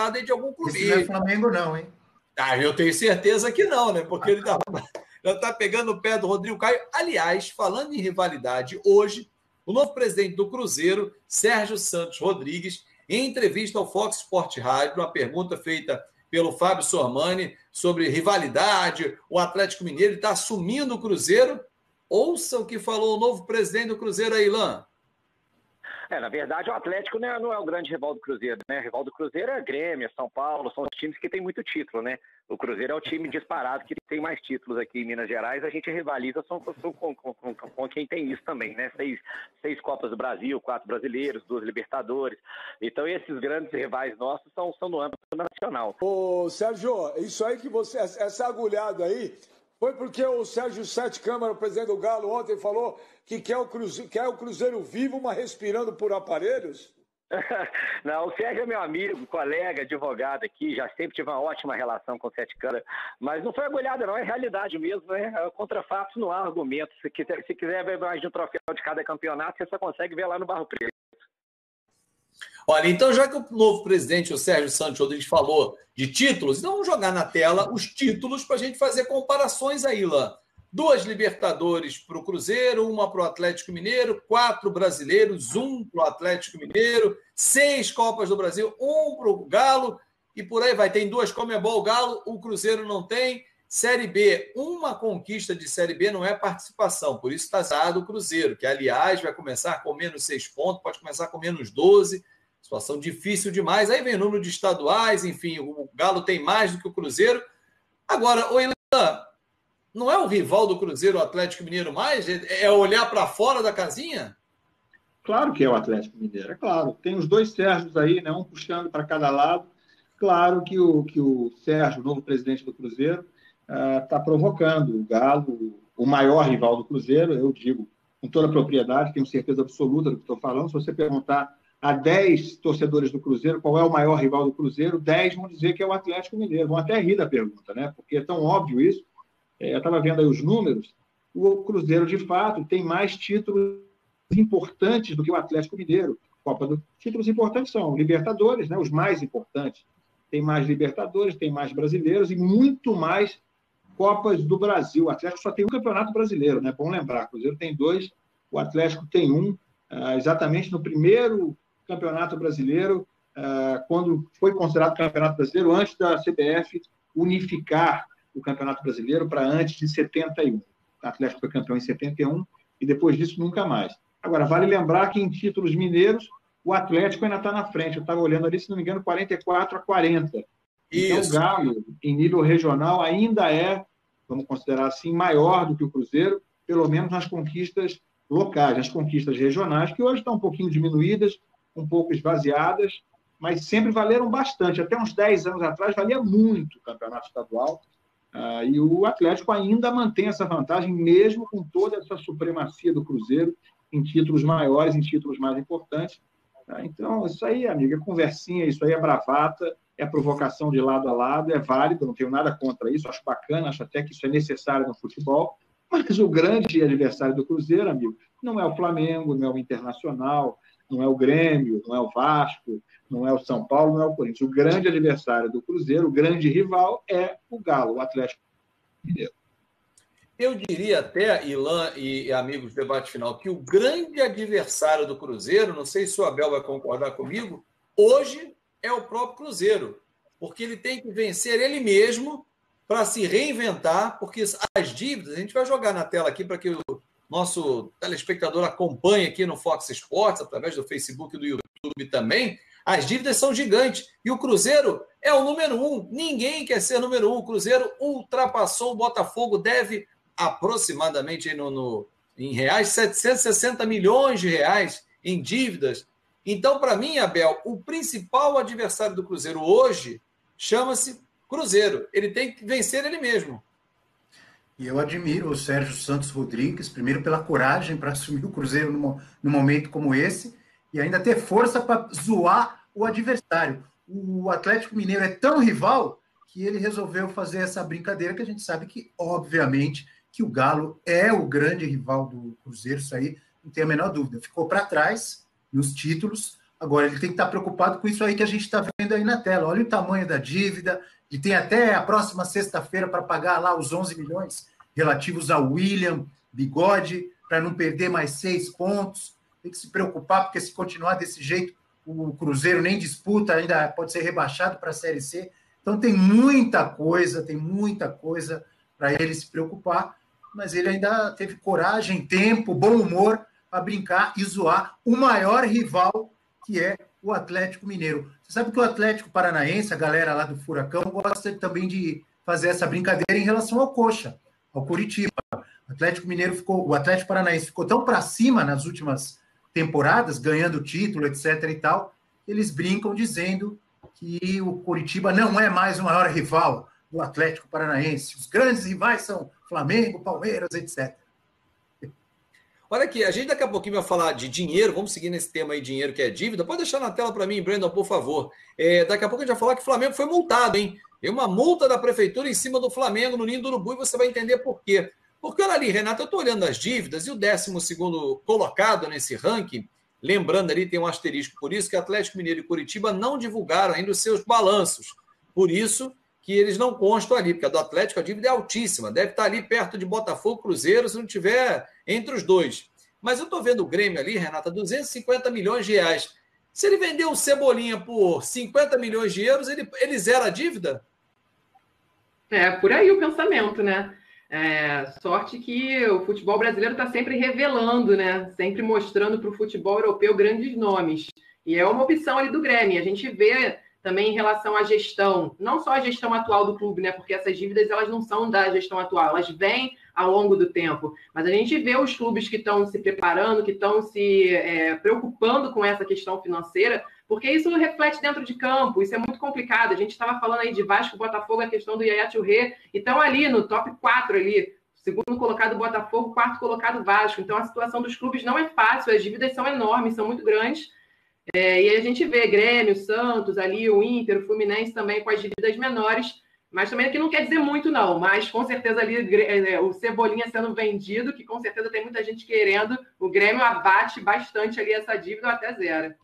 contratado aí de algum clube. Esse não é Flamengo, não, hein? Eu tenho certeza que não, né? Porque ele tá pegando o pé do Rodrigo Caio. Aliás, falando em rivalidade, hoje, o novo presidente do Cruzeiro, Sérgio Santos Rodrigues, em entrevista ao Fox Sport Rádio, uma pergunta feita pelo Fábio Sormani sobre rivalidade, o Atlético Mineiro está assumindo o Cruzeiro. Ouça o que falou o novo presidente do Cruzeiro, Ilan. Na verdade, o Atlético não é o grande rival do Cruzeiro, né? O rival do Cruzeiro é Grêmio, São Paulo, são os times que têm muito título, né? O Cruzeiro é o time disparado que tem mais títulos aqui em Minas Gerais. A gente rivaliza com quem tem isso também, né? Seis Copas do Brasil, 4 brasileiros, 2 Libertadores. Então, esses grandes rivais nossos são no âmbito nacional. Ô, Sérgio, isso aí que você... Essa agulhada aí... Foi porque o Sérgio Sete Câmara, o presidente do Galo, ontem falou que quer o Cruzeiro vivo, mas respirando por aparelhos? Não, o Sérgio é meu amigo, colega, advogado aqui, já sempre tive uma ótima relação com o Sete Câmara, mas não foi agulhada não, é realidade mesmo, né? Contra fatos não há argumento. Se quiser ver mais de um troféu de cada campeonato, você só consegue ver lá no Barro Preto. Olha, então já que o novo presidente, o Sérgio Santos Rodrigues, falou de títulos, então vamos jogar na tela os títulos para a gente fazer comparações aí, Ilan. 2 Libertadores para o Cruzeiro, 1 para o Atlético Mineiro, 4 brasileiros, 1 para o Atlético Mineiro, 6 Copas do Brasil, 1 para o Galo, e por aí vai. Tem 2 Comebol, o Galo, o Cruzeiro não tem. Série B, uma conquista de Série B não é participação, por isso está zerado o Cruzeiro, que, aliás, vai começar com menos 6 pontos, pode começar com menos 12. Situação difícil demais. Aí vem o número de estaduais, enfim, o Galo tem mais do que o Cruzeiro. Agora, o Ilan, não é o rival do Cruzeiro o Atlético Mineiro mais? É olhar para fora da casinha? Claro que é o Atlético Mineiro, é claro. Tem os 2 Sérgios aí, né, um puxando para cada lado. Claro que o Sérgio, o novo presidente do Cruzeiro, está provocando o Galo, o maior rival do Cruzeiro, eu digo com toda a propriedade, tenho certeza absoluta do que estou falando. Se você perguntar a 10 torcedores do Cruzeiro qual é o maior rival do Cruzeiro, 10 vão dizer que é o Atlético Mineiro. Vão até rir da pergunta, né? Porque é tão óbvio isso. Eu estava vendo aí os números. O Cruzeiro, de fato, tem mais títulos importantes do que o Atlético Mineiro. Títulos importantes são Libertadores, né? Os mais importantes. Tem mais Libertadores, tem mais brasileiros e muito mais Copas do Brasil. O Atlético só tem um campeonato brasileiro, né? Bom lembrar. O Cruzeiro tem 2, o Atlético tem 1. Exatamente no primeiro Campeonato Brasileiro, quando foi considerado Campeonato Brasileiro, antes da CBF unificar o Campeonato Brasileiro para antes de 71. O Atlético foi campeão em 71 e depois disso nunca mais. Agora, vale lembrar que em títulos mineiros, o Atlético ainda está na frente. Eu estava olhando ali, se não me engano, 44-40. Então, o Galo, em nível regional, ainda é, vamos considerar assim, maior do que o Cruzeiro, pelo menos nas conquistas locais, nas conquistas regionais, que hoje estão um pouquinho diminuídas, um pouco esvaziadas, mas sempre valeram bastante. Até uns 10 anos atrás, valia muito o campeonato estadual, e o Atlético ainda mantém essa vantagem, mesmo com toda essa supremacia do Cruzeiro em títulos maiores, em títulos mais importantes. Então, isso aí, amiga, é conversinha, isso aí é bravata, é provocação de lado a lado, é válido, não tenho nada contra isso, acho bacana, acho até que isso é necessário no futebol, mas o grande adversário do Cruzeiro, amigo, não é o Flamengo, não é o Internacional, não é o Grêmio, não é o Vasco, não é o São Paulo, não é o Corinthians. O grande adversário do Cruzeiro, o grande rival, é o Galo, o Atlético Mineiro. Eu diria até, Ilan e amigos do debate final, que o grande adversário do Cruzeiro, não sei se o Abel vai concordar comigo, hoje é o próprio Cruzeiro, porque ele tem que vencer ele mesmo para se reinventar, porque as dívidas, a gente vai jogar na tela aqui para que o nosso telespectador acompanhe aqui no Fox Sports, através do Facebook e do YouTube também, as dívidas são gigantes. E o Cruzeiro é o número 1. Ninguém quer ser número 1. O Cruzeiro ultrapassou o Botafogo, deve aproximadamente em reais, 760 milhões de reais em dívidas. Então, para mim, Abel, o principal adversário do Cruzeiro hoje chama-se Cruzeiro. Ele tem que vencer ele mesmo. E eu admiro o Sérgio Santos Rodrigues, primeiro pela coragem para assumir o Cruzeiro num momento como esse, e ainda ter força para zoar o adversário. O Atlético Mineiro é tão rival que ele resolveu fazer essa brincadeira que a gente sabe que, obviamente, que o Galo é o grande rival do Cruzeiro, isso aí não tem a menor dúvida. Ficou para trás nos títulos, Agora, ele tem que estar preocupado com isso aí que a gente está vendo aí na tela. Olha o tamanho da dívida, e tem até a próxima sexta-feira para pagar lá os 11 milhões relativos ao William Bigode, para não perder mais 6 pontos. Tem que se preocupar, porque se continuar desse jeito, o Cruzeiro nem disputa, ainda pode ser rebaixado para a Série C. Então tem muita coisa para ele se preocupar, mas ele ainda teve coragem, tempo, bom humor para brincar e zoar o maior rival, que é o Atlético Mineiro. Você sabe que o Atlético Paranaense, a galera lá do Furacão, gosta também de fazer essa brincadeira em relação ao Coxa, ao Curitiba. O Atlético Paranaense ficou tão para cima nas últimas temporadas, ganhando título, etc. e tal, eles brincam dizendo que o Curitiba não é mais o maior rival do Atlético Paranaense. Os grandes rivais são Flamengo, Palmeiras, etc. Olha aqui, a gente daqui a pouquinho vai falar de dinheiro, vamos seguir nesse tema aí, dinheiro que é dívida. Pode deixar na tela para mim, Brandon, por favor. Daqui a pouco a gente vai falar que o Flamengo foi multado, hein? Tem uma multa da prefeitura em cima do Flamengo no Ninho do Urubu e você vai entender por quê. Porque olha ali, Renato, eu estou olhando as dívidas e o 12º colocado nesse ranking, lembrando ali, tem um asterisco por isso, que Atlético Mineiro e Curitiba não divulgaram ainda os seus balanços. Por isso que eles não constam ali, porque a do Atlético a dívida é altíssima, deve estar ali perto de Botafogo, Cruzeiro, se não tiver entre os dois. Mas eu estou vendo o Grêmio ali, Renata, 250 milhões de reais. Se ele vender o Cebolinha por 50 milhões de euros, ele zera a dívida? É, por aí o pensamento, né? Sorte que o futebol brasileiro está sempre revelando, né? Sempre mostrando para o futebol europeu grandes nomes. E é uma opção ali do Grêmio. A gente vê também em relação à gestão, não só a gestão atual do clube, né? Porque essas dívidas elas não são da gestão atual, elas vêm ao longo do tempo. Mas a gente vê os clubes que estão se preparando, que estão se preocupando com essa questão financeira, porque isso reflete dentro de campo, isso é muito complicado. A gente estava falando aí de Vasco, Botafogo, a questão do Yaya Touré, e estão ali no top 4 ali, segundo colocado Botafogo, quarto colocado Vasco. Então a situação dos clubes não é fácil, as dívidas são enormes, são muito grandes. E aí a gente vê Grêmio, Santos, ali o Inter, o Fluminense também com as dívidas menores, mas também aqui não quer dizer muito não, mas com certeza ali o Cebolinha sendo vendido, que com certeza tem muita gente querendo, o Grêmio abate bastante ali essa dívida até zero.